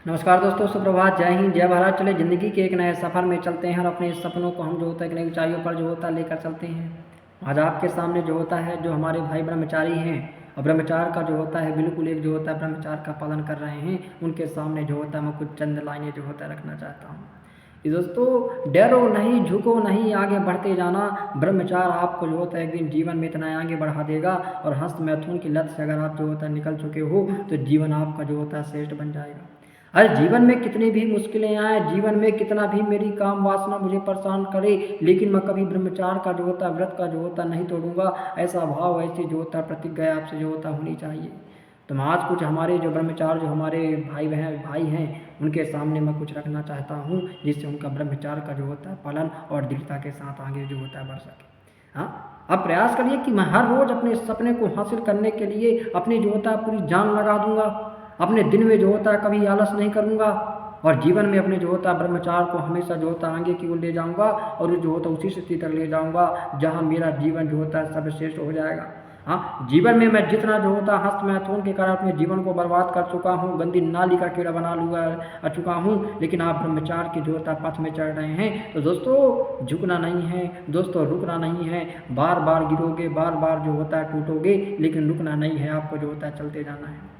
नमस्कार दोस्तों, सुप्रभात, जय हिंद, जय भारत। चले ज़िंदगी के एक नए सफ़र में चलते हैं और अपने इस सपनों को हम जो होता है एक नई ऊंचाइयों पर जो होता है लेकर चलते हैं। आज आपके सामने जो होता है जो हमारे भाई ब्रह्मचारी हैं और ब्रह्मचार का जो होता है बिल्कुल एक जो होता है ब्रह्मचार का पालन कर रहे हैं, उनके सामने जो होता है मैं कुछ चंद लाइनें जो होता है रखना चाहता हूँ। ये दोस्तों, डरो नहीं, झुको नहीं, आगे बढ़ते जाना। ब्रह्मचार आपको जो होता है एक दिन जीवन में इतना आगे बढ़ा देगा और हस्त मैथुन की लत से अगर आप जो होता है निकल चुके हो तो जीवन आपका जो होता है श्रेष्ठ बन जाएगा। अरे जीवन में कितनी भी मुश्किलें आए, जीवन में कितना भी मेरी काम वासना मुझे परेशान करे, लेकिन मैं कभी ब्रह्मचार का जो होता है व्रत का जो होता नहीं तोड़ूंगा। ऐसा भाव, ऐसी जो होता है प्रतिज्ञा आपसे जो होता होनी चाहिए। तो मैं आज कुछ हमारे जो ब्रह्मचार जो हमारे भाई हैं उनके सामने मैं कुछ रखना चाहता हूँ, जिससे उनका ब्रह्मचार का जो होता है पालन और दृढ़ता के साथ आगे जो होता है बढ़ सके। हाँ, अब प्रयास करिए कि मैं हर रोज़ अपने सपने को हासिल करने के लिए अपनी जो होता है पूरी जान लगा दूंगा। अपने दिन में जो होता है कभी आलस नहीं करूँगा और जीवन में अपने जो होता है ब्रह्मचार को हमेशा जो होता है आगे की ओर ले जाऊँगा और जो होता है उसी स्थिति तक ले जाऊँगा जहाँ मेरा जीवन जो होता है सर्वश्रेष्ठ हो जाएगा। हाँ, जीवन में मैं जितना जो होता है हस्त मैथुन के कारण अपने जीवन को बर्बाद कर चुका हूँ, गंदी नाली का कीड़ा बना लूँगा चुका हूँ, लेकिन आप ब्रह्मचार के जो होता है पथ में चढ़ रहे हैं। तो दोस्तों, झुकना नहीं है दोस्तों, रुकना नहीं है। बार बार गिरोगे, बार बार जो होता है टूटोगे, लेकिन रुकना नहीं है, आपको जो होता है चलते जाना है।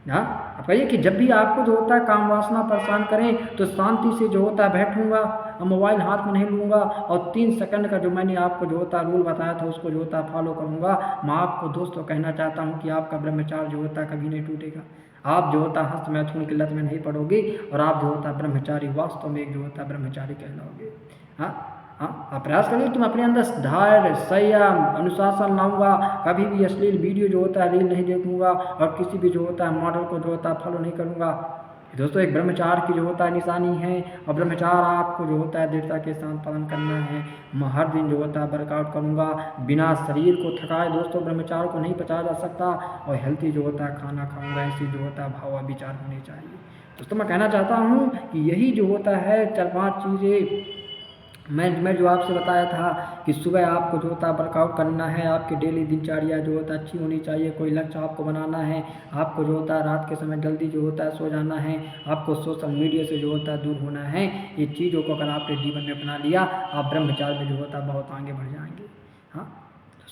हाँ, आप कहिए कि जब भी आपको जो होता है काम वासना परेशान करें तो शांति से जो होता है बैठूंगा और मोबाइल हाथ में नहीं लूँगा और 3 सेकंड का जो मैंने आपको जो होता है रूल बताया था उसको जो होता है फॉलो करूँगा। मैं आपको दोस्तों कहना चाहता हूँ कि आपका ब्रह्मचार जो होता है कभी नहीं टूटेगा। आप जो होता है हस्त मैथुन की लत में नहीं पड़ोगे और आप जो होता है ब्रह्मचारी वास्तव में एक जो होता है ब्रह्मचारी कहलाओगे। हाँ हाँ, आप प्रयास करिए कि मैं अपने अंदर धैर्य, संयम, अनुशासन लाऊंगा। कभी भी अश्लील वीडियो जो होता है रील नहीं देखूंगा और किसी भी जो होता है मॉडल को जो होता है फॉलो नहीं करूंगा। दोस्तों, एक ब्रह्मचार की जो होता है निशानी है और ब्रह्मचार आपको जो होता है दृढ़ता के साथ पालन करना है। मैं हर दिन जो होता है वर्कआउट करूंगा बिना शरीर को थकाए। दोस्तों, ब्रह्मचार को नहीं पचाया जा सकता और हेल्थी जो होता है खाना खाऊंगा, ऐसी जो होता है भाव विचार होने चाहिए। दोस्तों, मैं कहना चाहता हूँ कि यही जो होता है 4-5 चीज़ें मैं जो आपसे बताया था कि सुबह आपको जो होता है वर्कआउट करना है, आपके डेली दिनचर्या जो होता है अच्छी होनी चाहिए, कोई लक्ष्य आपको बनाना है, आपको जो होता है रात के समय जल्दी जो होता है सो जाना है, आपको सोशल मीडिया से जो होता है दूर होना है। ये चीज़ों को अगर आपने जीवन में अपना लिया, आप ब्रह्मचार में जो होता है बहुत आगे बढ़ जाएंगे। हाँ,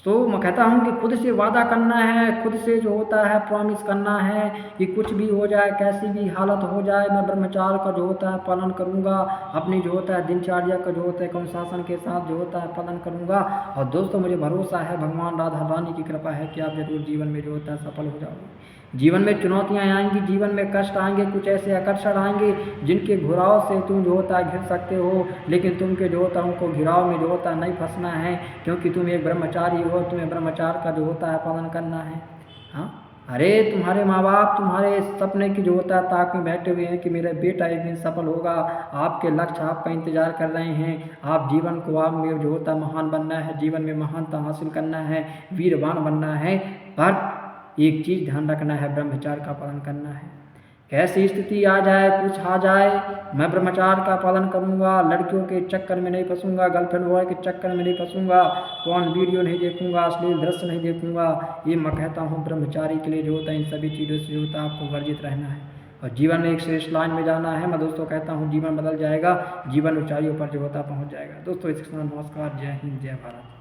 तो मैं कहता हूँ कि खुद से वादा करना है, खुद से जो होता है प्रॉमिस करना है कि कुछ भी हो जाए, कैसी भी हालत हो जाए, मैं ब्रह्मचार का जो होता है पालन करूँगा। अपनी जो होता है दिनचर्या का जो होता है अनुशासन के साथ जो होता है पालन करूँगा। और दोस्तों, मुझे भरोसा है भगवान राधा रानी की कृपा है कि आप जरूर जीवन में जो होता है सफल हो जाओगे। जीवन में चुनौतियाँ आएंगी, जीवन में कष्ट आएंगे, कुछ ऐसे आकर्षण आएंगे जिनके घुराव से तुम जो होता है घिर सकते हो, लेकिन तुमके जो होता है उनको घिराव में जो होता है नहीं फंसना है, क्योंकि तुम एक ब्रह्मचारी हो, तुम्हें ब्रह्मचार का जो होता है पालन करना है। हाँ, अरे तुम्हारे माँ बाप तुम्हारे सपने की जो होता है ताक में बैठे हुए हैं कि मेरा बेटा एक दिन सफल होगा। आपके लक्ष्य आपका इंतजार कर रहे हैं। आप जीवन को आप में जो होता है महान बनना है, जीवन में महानता हासिल करना है, वीरवान बनना है। पर एक चीज़ ध्यान रखना है, ब्रह्मचार का पालन करना है। कैसी स्थिति आ जाए, कुछ आ जाए, मैं ब्रह्मचार का पालन करूंगा। लड़कियों के चक्कर में नहीं फंसूंगा, गर्लफ्रेंड बॉय के चक्कर में नहीं फंसूंगा, कौन वीडियो नहीं देखूंगा, अश्लील दृश्य नहीं देखूंगा। ये मैं कहता हूँ ब्रह्मचारी के लिए जो होता है इन सभी चीज़ों से जो होता है आपको वर्जित रहना है और जीवन में एक श्रेष्ठ लाइन में जाना है। मैं दोस्तों कहता हूँ जीवन बदल जाएगा, जीवन ऊंचाइयों पर जो होता है पहुँच जाएगा। दोस्तों, इसके साथ नमस्कार, जय हिंद, जय भारत।